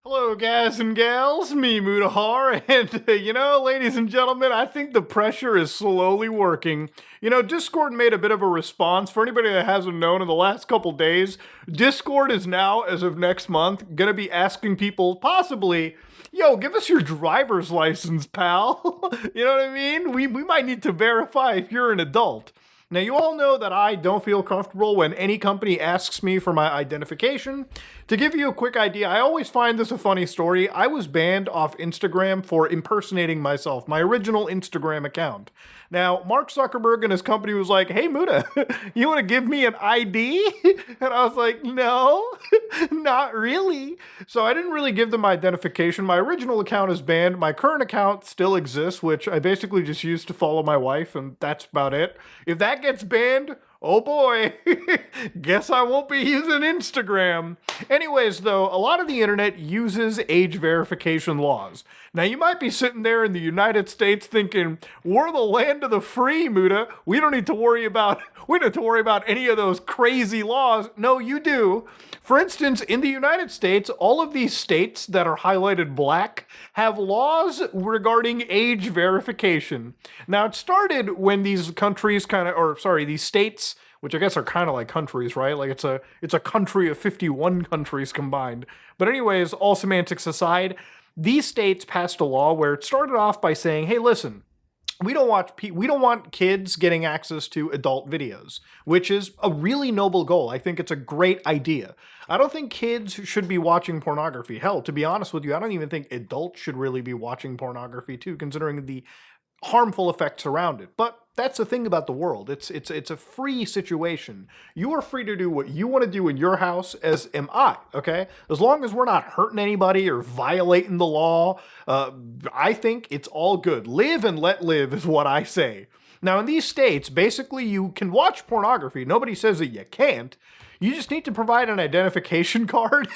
Hello, guys and gals, me Mutahar, and ladies and gentlemen, I think the pressure is slowly working. Discord made a bit of a response. For anybody that hasn't known, in the last couple days, Discord is now, as of next month, gonna be asking people, possibly, yo, give us your driver's license, pal. You know what I mean? We might need to verify if you're an adult. Now, you all know that I don't feel comfortable when any company asks me for my identification. To give you a quick idea, I always find this a funny story. I was banned off Instagram for impersonating myself, my original Instagram account. Now, Mark Zuckerberg and his company was like, hey, Muta, you want to give me an ID? And I was like, no, not really. So I didn't really give them my identification. My original account is banned. My current account still exists, which I basically just use to follow my wife, and that's about it. If that gets banned, oh boy, guess I won't be using Instagram. Anyways, though, a lot of the internet uses age verification laws. Now, you might be sitting there in the United States thinking, we're the land of the free, Muta. We don't need to worry about any of those crazy laws. No, you do. For instance, in the United States, all of these states that are highlighted black have laws regarding age verification. Now, it started when these these states, which I guess are kind of like countries, right? Like it's a country of 51 countries combined. But anyways, all semantics aside, these states passed a law where it started off by saying, hey, listen, we don't want kids getting access to adult videos, which is a really noble goal. I think it's a great idea. I don't think kids should be watching pornography. Hell, to be honest with you, I don't even think adults should really be watching pornography too, considering the harmful effects around it. But that's the thing about the world. It's a free situation. You are free to do what you want to do in your house, as am I, okay? As long as we're not hurting anybody or violating the law, I think it's all good. Live and let live is what I say. Now, in these states, basically you can watch pornography. Nobody says that you can't. You just need to provide an identification card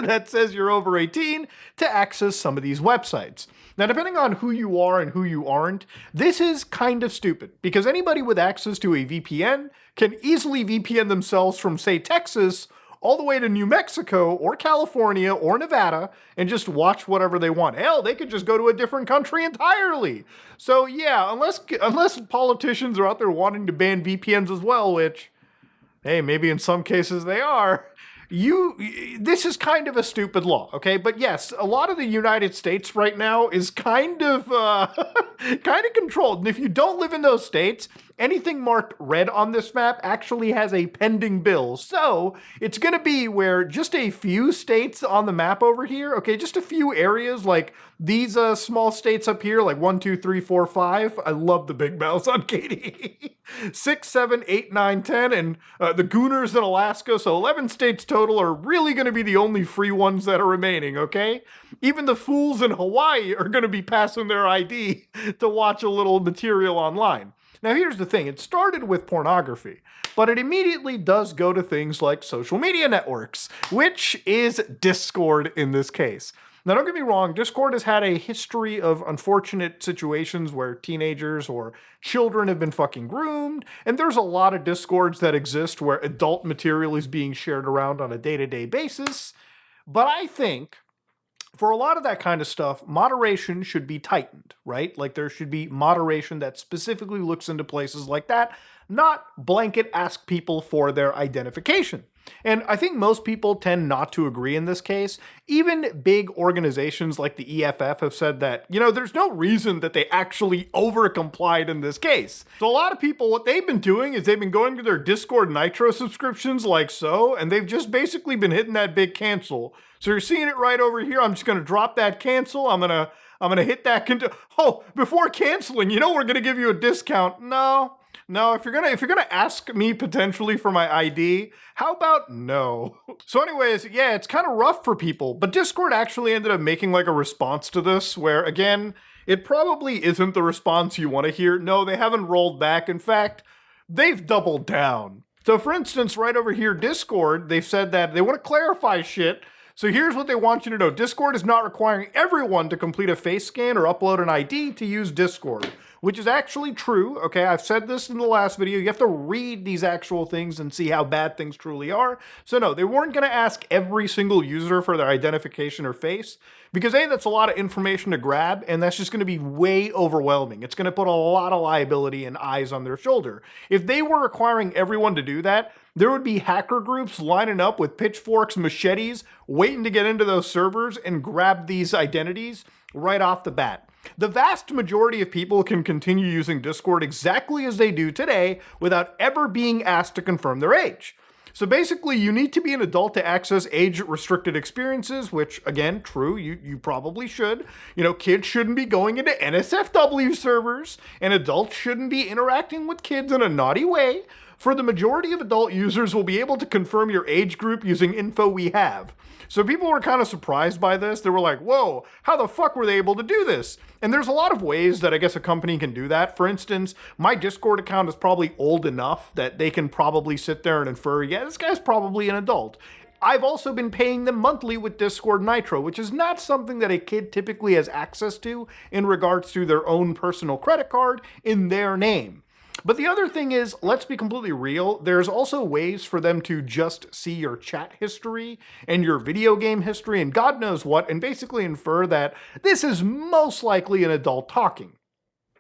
that says you're over 18 to access some of these websites. Now, depending on who you are and who you aren't, this is kind of stupid because anybody with access to a VPN can easily VPN themselves from, say, Texas all the way to New Mexico or California or Nevada and just watch whatever they want. Hell, they could just go to a different country entirely. So yeah, unless politicians are out there wanting to ban VPNs as well, which, hey, maybe in some cases they are, this is kind of a stupid law, okay? But yes, a lot of the United States right now is kind of controlled. And if you don't live in those states, anything marked red on this map actually has a pending bill. So it's going to be where just a few states on the map over here, okay, just a few areas like these small states up here, like 1, 2, 3, 4, 5. I love the big mouse on Katie. 6, 7, 8, 9, 10, and the Gooners in Alaska. So 11 states total are really going to be the only free ones that are remaining, okay? Even the fools in Hawaii are going to be passing their ID to watch a little material online. Now, here's the thing. It started with pornography, but it immediately does go to things like social media networks, which is Discord in this case. Now, don't get me wrong, Discord has had a history of unfortunate situations where teenagers or children have been fucking groomed, and there's a lot of Discords that exist where adult material is being shared around on a day-to-day basis. But I think for a lot of that kind of stuff, moderation should be tightened, right? Like there should be moderation that specifically looks into places like that, not blanket ask people for their identification. And I think most people tend not to agree in this case. Even big organizations like the EFF have said that, there's no reason that they actually over-complied in this case. So a lot of people, what they've been doing is they've been going to their Discord Nitro subscriptions like so, and they've just basically been hitting that big cancel. So you're seeing it right over here. I'm just going to drop that cancel. I'm going to hit that. Before canceling, we're going to give you a discount. No, if you're gonna ask me potentially for my ID, how about no? So anyways, yeah, it's kind of rough for people, but Discord actually ended up making like a response to this where, again, it probably isn't the response you want to hear. No, they haven't rolled back. In fact, they've doubled down. So for instance, right over here, Discord, they've said that they want to clarify shit. So here's what they want you to know. Discord is not requiring everyone to complete a face scan or upload an ID to use Discord. which is actually true. Okay, I've said this in the last video. You have to read these actual things and see how bad things truly are. So no, they weren't going to ask every single user for their identification or face, because A, that's a lot of information to grab, and that's just going to be way overwhelming. It's going to put a lot of liability and eyes on their shoulder. If they were requiring everyone to do that, there would be hacker groups lining up with pitchforks, machetes, waiting to get into those servers and grab these identities right off the bat. The vast majority of people can continue using Discord exactly as they do today without ever being asked to confirm their age. So basically, you need to be an adult to access age-restricted experiences, which, again, true, you probably should. You know, kids shouldn't be going into NSFW servers, and adults shouldn't be interacting with kids in a naughty way. For the majority of adult users, will be able to confirm your age group using info we have. So people were kind of surprised by this. They were like, whoa, how the fuck were they able to do this? And there's a lot of ways that I guess a company can do that. For instance, my Discord account is probably old enough that they can probably sit there and infer, yeah, this guy's probably an adult. I've also been paying them monthly with Discord Nitro, which is not something that a kid typically has access to in regards to their own personal credit card in their name. But the other thing is, let's be completely real, there's also ways for them to just see your chat history and your video game history and God knows what, and basically infer that this is most likely an adult talking.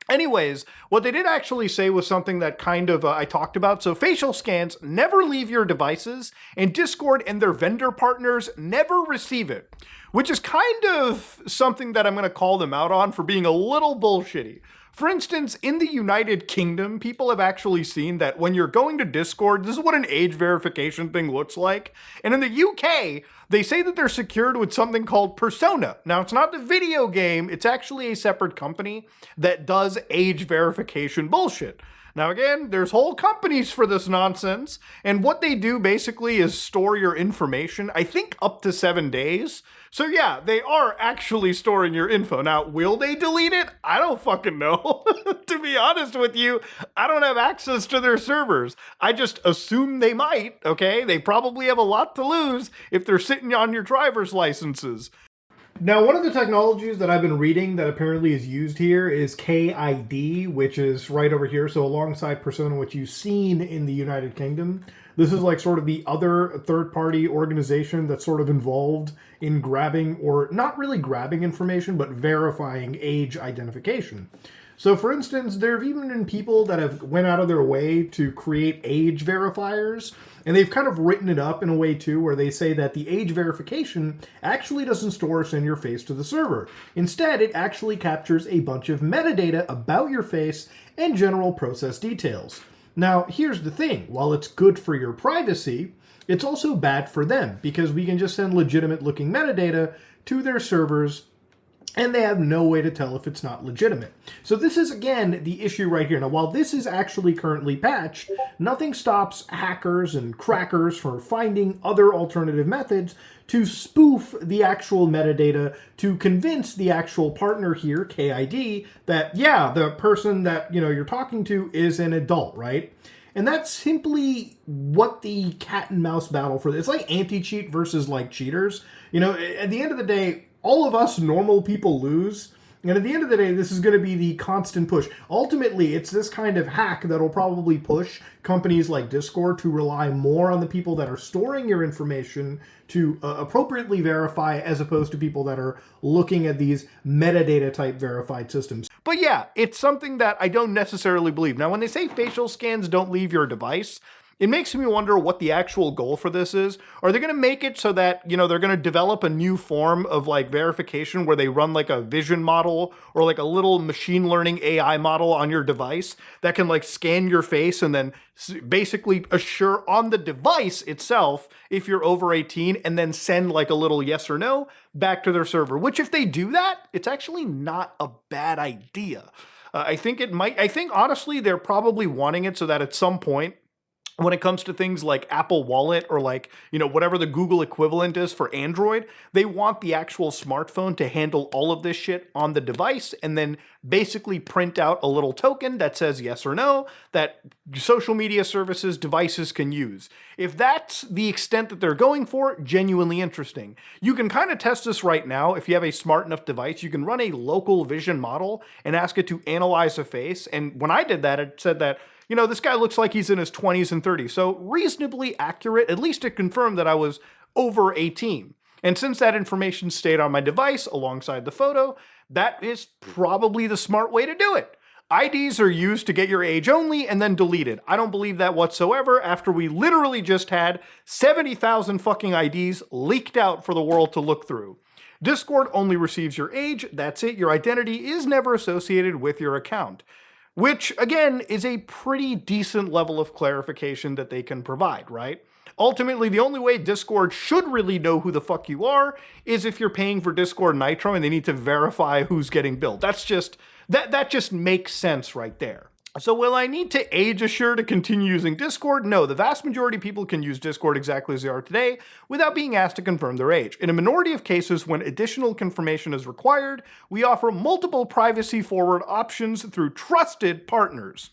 Anyways, what they did actually say was something that kind of I talked about. So facial scans never leave your devices, and Discord and their vendor partners never receive it, which is kind of something that I'm going to call them out on for being a little bullshitty. For instance, in the United Kingdom, people have actually seen that when you're going to Discord, this is what an age verification thing looks like. And in the UK, they say that they're secured with something called Persona. Now, it's not the video game, it's actually a separate company that does age verification bullshit. Now again, there's whole companies for this nonsense, and what they do basically is store your information, I think up to 7 days. So yeah, they are actually storing your info. Now, will they delete it? I don't fucking know. To be honest with you, I don't have access to their servers. I just assume they might, okay? They probably have a lot to lose if they're sitting on your driver's licenses. Now, one of the technologies that I've been reading that apparently is used here is KID, which is right over here. So alongside Persona, which you've seen in the United Kingdom. This is like sort of the other third-party organization that's sort of involved in grabbing, or not really grabbing information, but verifying age identification. So for instance, there have even been people that have went out of their way to create age verifiers, and they've kind of written it up in a way too, where they say that the age verification actually doesn't store or send your face to the server. Instead, it actually captures a bunch of metadata about your face and general process details. Now, here's the thing. While it's good for your privacy, it's also bad for them, because we can just send legitimate looking metadata to their servers and they have no way to tell if it's not legitimate. So this is, again, the issue right here. Now, while this is actually currently patched, nothing stops hackers and crackers from finding other alternative methods to spoof the actual metadata to convince the actual partner here, KID, that, yeah, the person that, you're talking to is an adult, right? And that's simply what the cat and mouse battle for this. It's like anti-cheat versus like cheaters. At the end of the day, all of us normal people lose. And at the end of the day, this is going to be the constant push. Ultimately, it's this kind of hack that'll probably push companies like Discord to rely more on the people that are storing your information to appropriately verify, as opposed to people that are looking at these metadata type verified systems. But yeah, it's something that I don't necessarily believe. Now, when they say facial scans don't leave your device, it makes me wonder what the actual goal for this is. Are they going to make it so that, they're going to develop a new form of like verification where they run like a vision model or like a little machine learning AI model on your device that can like scan your face and then basically assure on the device itself if you're over 18 and then send like a little yes or no back to their server, which if they do that, it's actually not a bad idea. I think honestly, they're probably wanting it so that at some point, when it comes to things like Apple Wallet or like, whatever the Google equivalent is for Android, they want the actual smartphone to handle all of this shit on the device and then basically print out a little token that says yes or no that social media services, devices can use. If that's the extent that they're going for, genuinely interesting. You can kind of test this right now. If you have a smart enough device, you can run a local vision model and ask it to analyze a face. And when I did that, it said that, this guy looks like he's in his 20s and 30s. So reasonably accurate. At least it confirmed that I was over 18. And since that information stayed on my device alongside the photo, that is probably the smart way to do it. IDs are used to get your age only and then deleted. I don't believe that whatsoever after we literally just had 70,000 fucking IDs leaked out for the world to look through. Discord only receives your age. That's it. Your identity is never associated with your account. Which, again, is a pretty decent level of clarification that they can provide, right? Ultimately, the only way Discord should really know who the fuck you are is if you're paying for Discord Nitro and they need to verify who's getting billed. That just makes sense right there. So will I need to age assure to continue using Discord? No, the vast majority of people can use Discord exactly as they are today without being asked to confirm their age. In a minority of cases, when additional confirmation is required, we offer multiple privacy-forward options through trusted partners.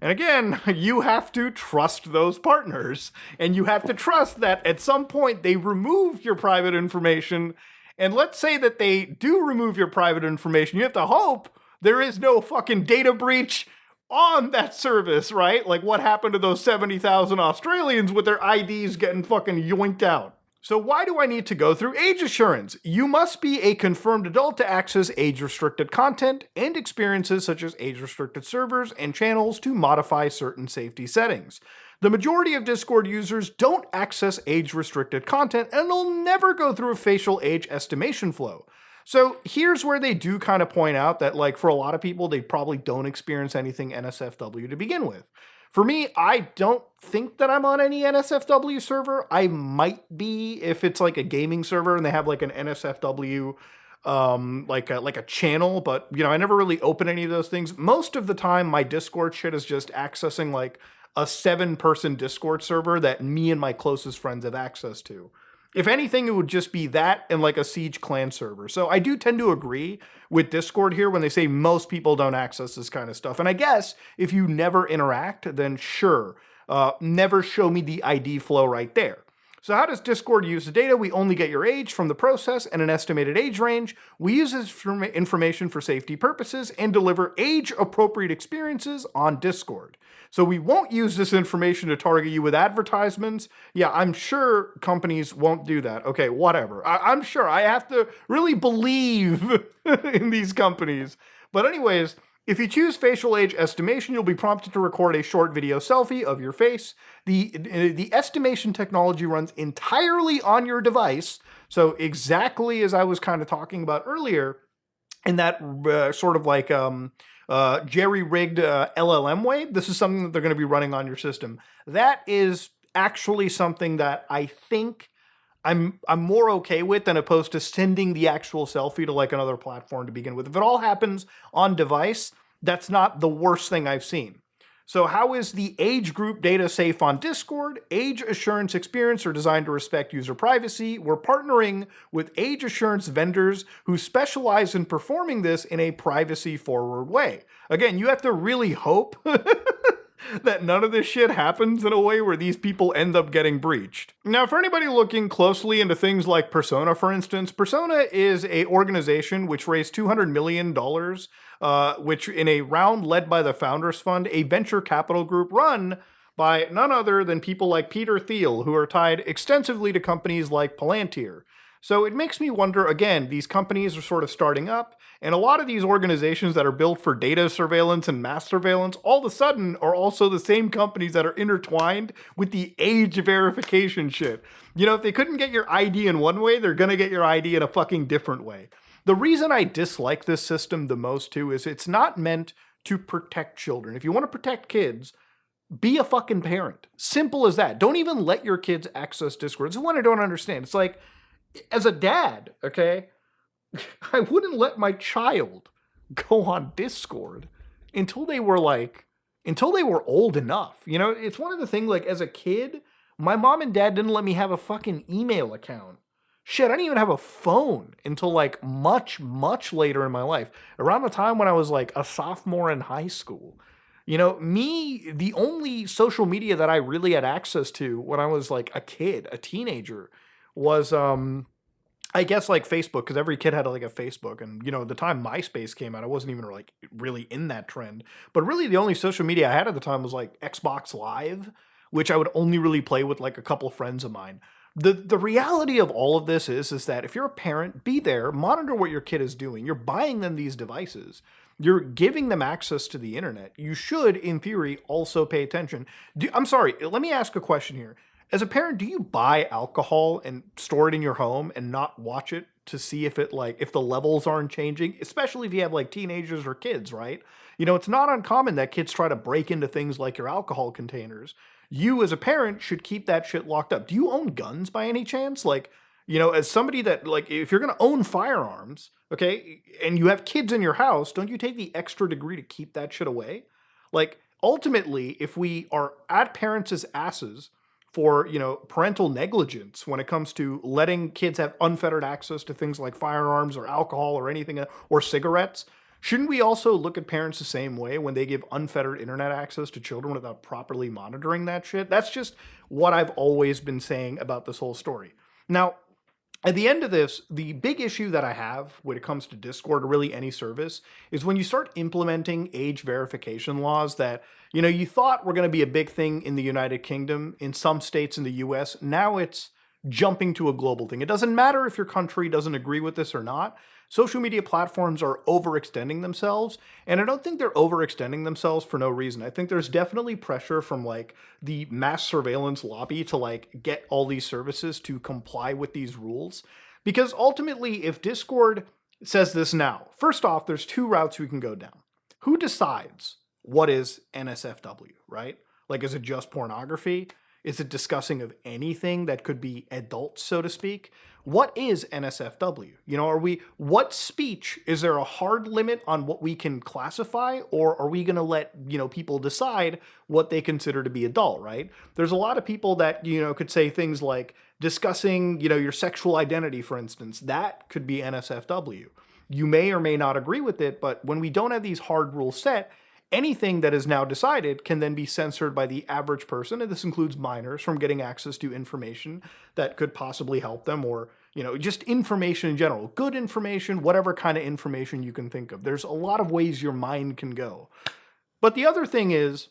And again, you have to trust those partners, and you have to trust that at some point they remove your private information. And let's say that they do remove your private information, you have to hope there is no fucking data breach on that service, right? Like what happened to those 70,000 Australians with their IDs getting fucking yoinked out. So why do I need to go through age assurance? You must be a confirmed adult to access age-restricted content and experiences such as age-restricted servers and channels to modify certain safety settings. The majority of Discord users don't access age-restricted content and they'll never go through a facial age estimation flow. So here's where they do kind of point out that, like, for a lot of people, they probably don't experience anything NSFW to begin with. For me, I don't think that I'm on any NSFW server. I might be if it's like a gaming server and they have like an NSFW like a channel, but I never really open any of those things. Most of the time my Discord shit is just accessing like a 7-person Discord server that me and my closest friends have access to. If anything, it would just be that and like a Siege clan server. So I do tend to agree with Discord here when they say most people don't access this kind of stuff. And I guess if you never interact, then sure, never show me the ID flow right there. So how does Discord use the data? We only get your age from the process and an estimated age range. We use this information for safety purposes and deliver age-appropriate experiences on Discord. So we won't use this information to target you with advertisements. Yeah, I'm sure companies won't do that. Okay, whatever. I'm sure. I have to really believe in these companies. But anyways, if you choose facial age estimation, you'll be prompted to record a short video selfie of your face. The estimation technology runs entirely on your device. So exactly as I was kind of talking about earlier, in that sort of like jerry-rigged LLM way, this is something that they're going to be running on your system. That is actually something that I think I'm more okay with than opposed to sending the actual selfie to like another platform to begin with. If it all happens on device, that's not the worst thing I've seen. So how is the age group data safe on Discord? Age assurance experience are designed to respect user privacy. We're partnering with age assurance vendors who specialize in performing this in a privacy-forward way. Again, you have to really hope that none of this shit happens in a way where these people end up getting breached. Now, for anybody looking closely into things like Persona, for instance, Persona is an organization which raised $200 million, which in a round led by the Founders Fund, a venture capital group run by none other than people like Peter Thiel, who are tied extensively to companies like Palantir. So it makes me wonder, again, these companies are sort of starting up, and a lot of these organizations that are built for data surveillance and mass surveillance all of a sudden are also the same companies that are intertwined with the age verification shit. If they couldn't get your ID in one way, they're gonna get your ID in a fucking different way. The reason I dislike this system the most, too, is it's not meant to protect children. If you want to protect kids, be a fucking parent. Simple as that. Don't even let your kids access Discord. It's the one I don't understand. It's like, as a dad, okay, I wouldn't let my child go on Discord until they were like until they were old enough. You know, it's one of the things, like, as a kid, my mom and dad didn't let me have a fucking email account. Shit, I didn't even have a phone until like much, much later in my life, around the time when I was like a sophomore in high school. You know, me, the only social media that I really had access to when I was like a kid, a teenager, was I guess like Facebook, because every kid had like a Facebook, and at the time MySpace came out, I wasn't even like really in that trend. But really, the only social media I had at the time was like Xbox Live, which I would only really play with like a couple friends of mine. The reality of all of this is that if you're a parent, be there, monitor what your kid is doing. You're buying them these devices. You're giving them access to the internet. You should, in theory, also pay attention. I'm sorry, let me ask a question here. As a parent, do you buy alcohol and store it in your home and not watch it to see if it like if the levels aren't changing, especially if you have like teenagers or kids, right? It's not uncommon that kids try to break into things like your alcohol containers. You as a parent should keep that shit locked up. Do you own guns by any chance? Like, as somebody that like if you're going to own firearms, okay, and you have kids in your house, don't you take the extra degree to keep that shit away? Like ultimately, if we are at parents' asses for parental negligence when it comes to letting kids have unfettered access to things like firearms or alcohol or anything or cigarettes, shouldn't we also look at parents the same way when they give unfettered internet access to children without properly monitoring that shit? That's just what I've always been saying about this whole story. Now, at the end of this, the big issue that I have when it comes to Discord or really any service is when you start implementing age verification laws that, you thought were going to be a big thing in the United Kingdom, in some states in the US. Now it's jumping to a global thing. It doesn't matter if your country doesn't agree with this or not. Social media platforms are overextending themselves, and I don't think they're overextending themselves for no reason. I think there's definitely pressure from like the mass surveillance lobby to like get all these services to comply with these rules. Because ultimately, if Discord says this now, first off, there's two routes we can go down. Who decides what is NSFW, right? Like, is it just pornography? Is it discussing of anything that could be adult, so to speak? What is NSFW? What speech, is there a hard limit on what we can classify, or are we going to let, people decide what they consider to be adult, right? There's a lot of people that, could say things like discussing, your sexual identity, for instance. That could be NSFW. You may or may not agree with it, but when we don't have these hard rules set, anything that is now decided can then be censored by the average person, and this includes minors, from getting access to information that could possibly help them, or, just information in general. Good information, whatever kind of information you can think of. There's a lot of ways your mind can go. But the other thing is,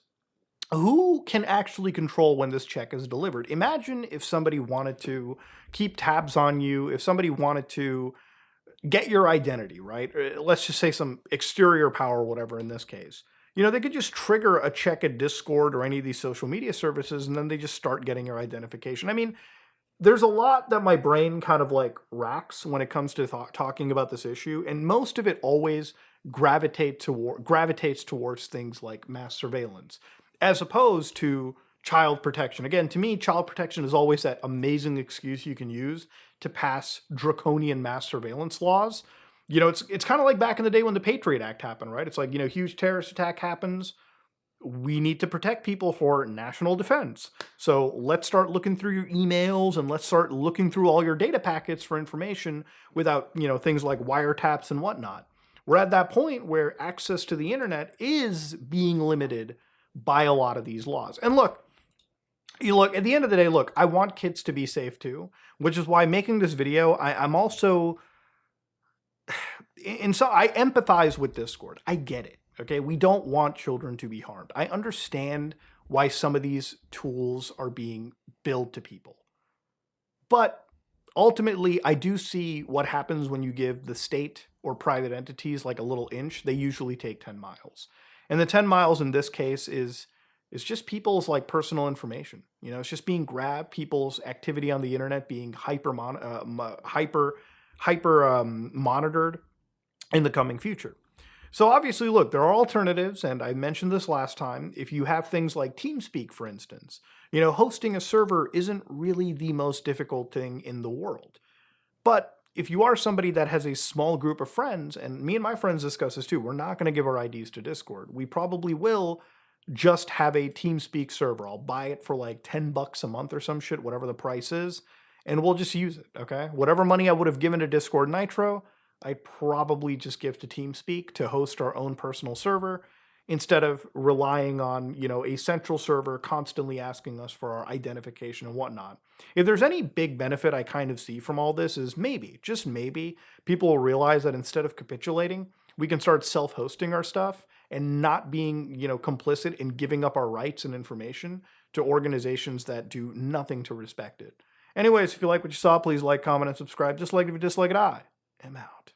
who can actually control when this check is delivered? Imagine if somebody wanted to keep tabs on you, if somebody wanted to get your identity, right? Let's just say some exterior power, whatever in this case. They could just trigger a check at Discord or any of these social media services, and then they just start getting your identification. I mean, there's a lot that my brain kind of like racks when it comes to talking about this issue, and most of it always gravitates towards things like mass surveillance, as opposed to child protection. Again, to me, child protection is always that amazing excuse you can use to pass draconian mass surveillance laws. It's kind of like back in the day when the Patriot Act happened, right? It's like, huge terrorist attack happens. We need to protect people for national defense. So let's start looking through your emails and let's start looking through all your data packets for information without, things like wiretaps and whatnot. We're at that point where access to the internet is being limited by a lot of these laws. And look, at the end of the day, I want kids to be safe too, which is why making this video, I'm also... And so I empathize with Discord. I get it. Okay. We don't want children to be harmed. I understand why some of these tools are being billed to people. But ultimately, I do see what happens when you give the state or private entities like a little inch. They usually take 10 miles. And the 10 miles in this case is just people's like personal information. It's just being grabbed, people's activity on the internet being hyper monitored in the coming future. So obviously, look, there are alternatives, and I mentioned this last time. If you have things like TeamSpeak, for instance, hosting a server isn't really the most difficult thing in the world. But if you are somebody that has a small group of friends, and me and my friends discuss this too, we're not going to give our IDs to Discord. We probably will just have a TeamSpeak server. I'll buy it for like 10 bucks a month or some shit, whatever the price is, and we'll just use it, okay? Whatever money I would have given to Discord Nitro, I'd probably just give to TeamSpeak to host our own personal server instead of relying on, a central server constantly asking us for our identification and whatnot. If there's any big benefit I kind of see from all this is maybe, just maybe, people will realize that instead of capitulating, we can start self-hosting our stuff and not being, complicit in giving up our rights and information to organizations that do nothing to respect it. Anyways, if you like what you saw, please like, comment, and subscribe. Just like if you dislike it, I am out.